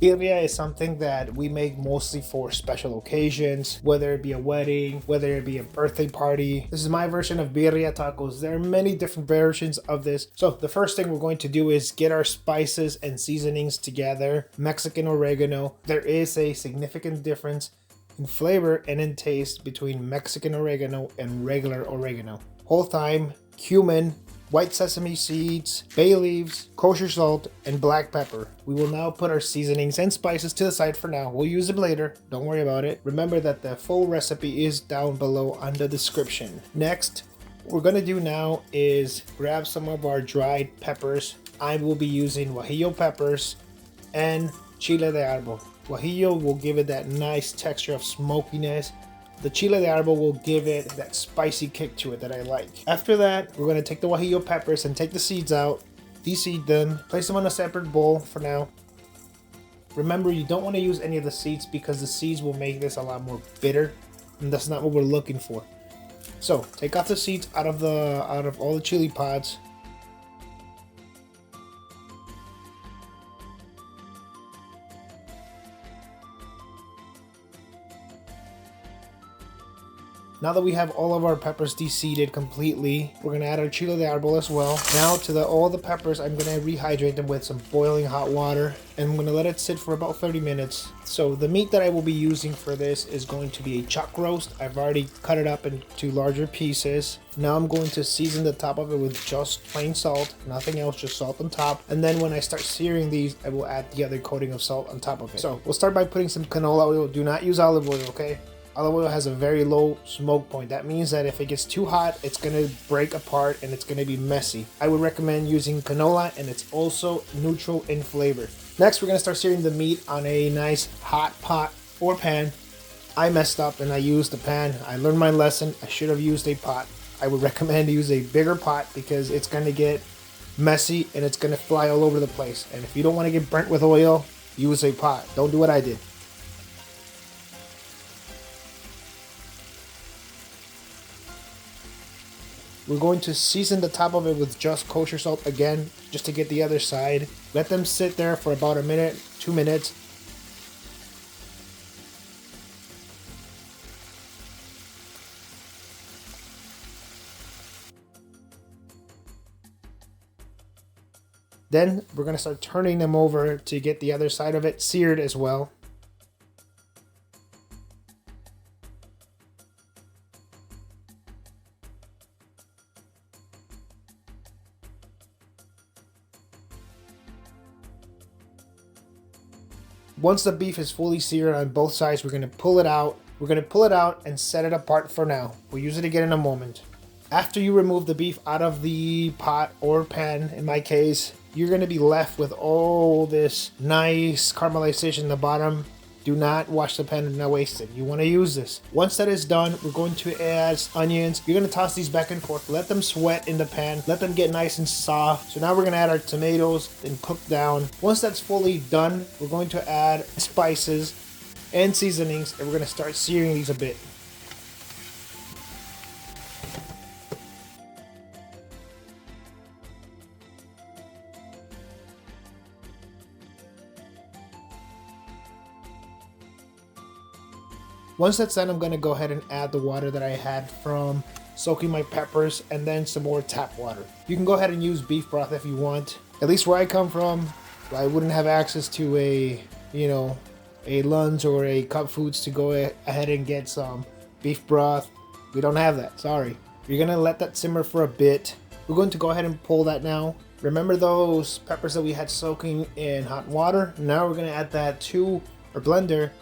Birria is something that we make mostly for special occasions, whether it be a wedding, whether it be a birthday party. This is my version of birria tacos. There are many different versions of this. So the first thing we're going to do is get our spices and seasonings together. Mexican oregano. There is a significant difference in flavor and in taste between Mexican oregano and regular oregano. Whole thyme, cumin, white sesame seeds, bay leaves, kosher salt, and black pepper. We will now put our seasonings and spices to the side for now. We'll use them later. Don't worry about it. Remember that the full recipe is down below on the description. Next, what we're gonna do now is grab some of our dried peppers. I will be using Guajillo peppers and Chile de arbol. Guajillo will give it that nice texture of smokiness. The Chile de arbol will give it that spicy kick to it that I like. After that, we're going to take the Guajillo peppers and take the seeds out, de-seed them, place them on a separate bowl for now. Remember, you don't want to use any of the seeds because the seeds will make this a lot more bitter, and that's not what we're looking for. So, take off the seeds out of all the chili pods. Now that we have all of our peppers de-seeded completely, we're going to add our chile de arbol as well. Now to all the peppers, I'm going to rehydrate them with some boiling hot water, and I'm going to let it sit for about 30 minutes. So the meat that I will be using for this is going to be a chuck roast. I've already cut it up into larger pieces. Now I'm going to season the top of it with just plain salt, nothing else, just salt on top. And then when I start searing these, I will add the other coating of salt on top of it. So we'll start by putting some canola oil. Do not use olive oil, okay? Olive oil has a very low smoke point. That means that if it gets too hot, it's going to break apart and it's going to be messy. I would recommend using canola, and it's also neutral in flavor. Next, we're going to start searing the meat on a nice hot pot or pan. I messed up and I used the pan. I learned my lesson. I should have used a pot. I would recommend to use a bigger pot because it's going to get messy and it's going to fly all over the place. And if you don't want to get burnt with oil, use a pot. Don't do what I did. We're going to season the top of it with just kosher salt again, just to get the other side. Let them sit there for about a minute, 2 minutes. Then we're going to start turning them over to get the other side of it seared as well. Once the beef is fully seared on both sides, we're going to pull it out. We're going to pull it out and set it apart for now. We'll use it again in a moment. After you remove the beef out of the pot or pan, in my case, you're going to be left with all this nice caramelization in the bottom. Do not wash the pan and not waste it. You want to use this. Once that is done, we're going to add onions. You're going to toss these back and forth. Let them sweat in the pan. Let them get nice and soft. So now we're going to add our tomatoes and cook down. Once that's fully done, we're going to add spices and seasonings, and we're going to start searing these a bit. Once that's done, I'm going to go ahead and add the water that I had from soaking my peppers and then some more tap water. You can go ahead and use beef broth if you want. At least where I come from, I wouldn't have access to a lunch or a Cup Foods to go ahead and get some beef broth. We don't have that, sorry. You're going to let that simmer for a bit. We're going to go ahead and pull that now. Remember those peppers that we had soaking in hot water? Now we're going to add that to our blender.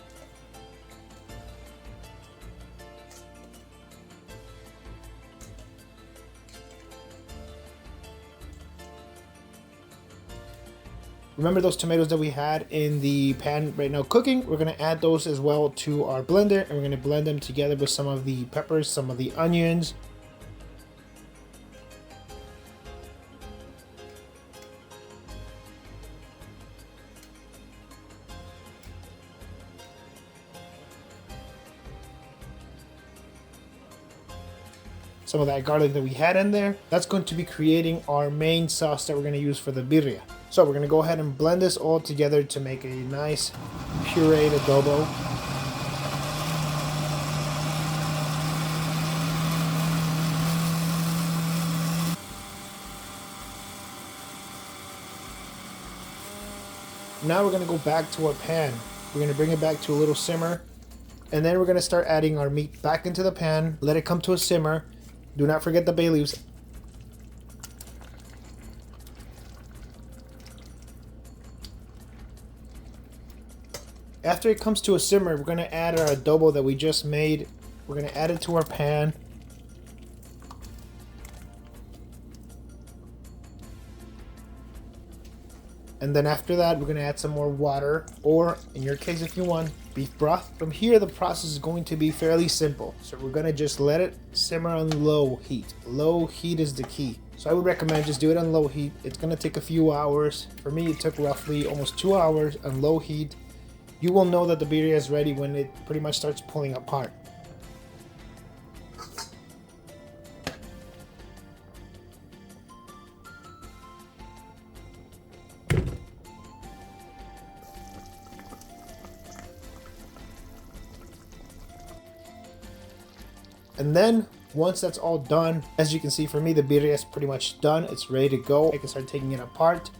Remember those tomatoes that we had in the pan right now cooking? We're going to add those as well to our blender, and we're going to blend them together with some of the peppers, some of the onions. Some of that garlic that we had in there. That's going to be creating our main sauce that we're going to use for the birria. So we're gonna go ahead and blend this all together to make a nice pureed adobo. Now we're gonna go back to our pan. We're gonna bring it back to a little simmer, and then we're gonna start adding our meat back into the pan. Let it come to a simmer. Do not forget the bay leaves. After it comes to a simmer, we're gonna add our adobo that we just made. We're gonna add it to our pan. And then after that, we're going to add some more water, or in your case, if you want, beef broth. From here, the process is going to be fairly simple. So we're going to just let it simmer on low heat. Low heat is the key. So I would recommend just do it on low heat. It's going to take a few hours. For me, it took roughly almost 2 hours on low heat. You will know that the birria is ready when it pretty much starts pulling apart. And then once that's all done, as you can see, for me the birria is pretty much done. It's ready to go. I can start taking it apart.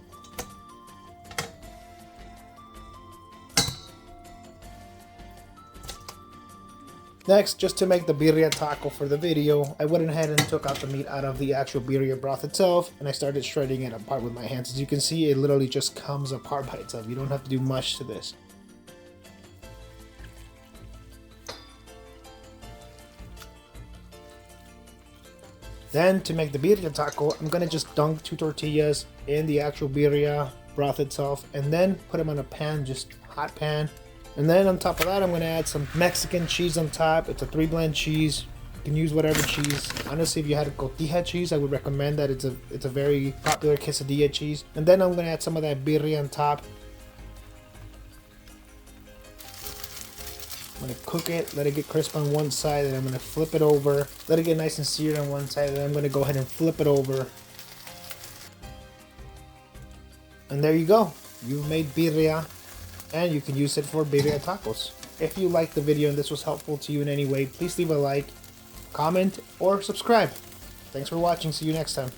Next, just to make the birria taco for the video, I went ahead and took out the meat out of the actual birria broth itself, and I started shredding it apart with my hands. As you can see, it literally just comes apart by itself. You don't have to do much to this. Then to make the birria taco, I'm gonna just dunk 2 tortillas in the actual birria broth itself, and then put them on a pan, just hot pan. And then on top of that, I'm gonna add some Mexican cheese on top. It's a 3-blend cheese. You can use whatever cheese. Honestly, if you had a cotija cheese, I would recommend that. It's a very popular quesadilla cheese. And then I'm gonna add some of that birria on top. I'm gonna cook it, let it get crisp on one side, and I'm gonna flip it over. Let it get nice and seared on one side, and then I'm gonna go ahead and flip it over. And there you go. You've made birria, and you can use it for birria tacos. If you liked the video and this was helpful to you in any way, please leave a like, comment, or subscribe. Thanks for watching. See you next time.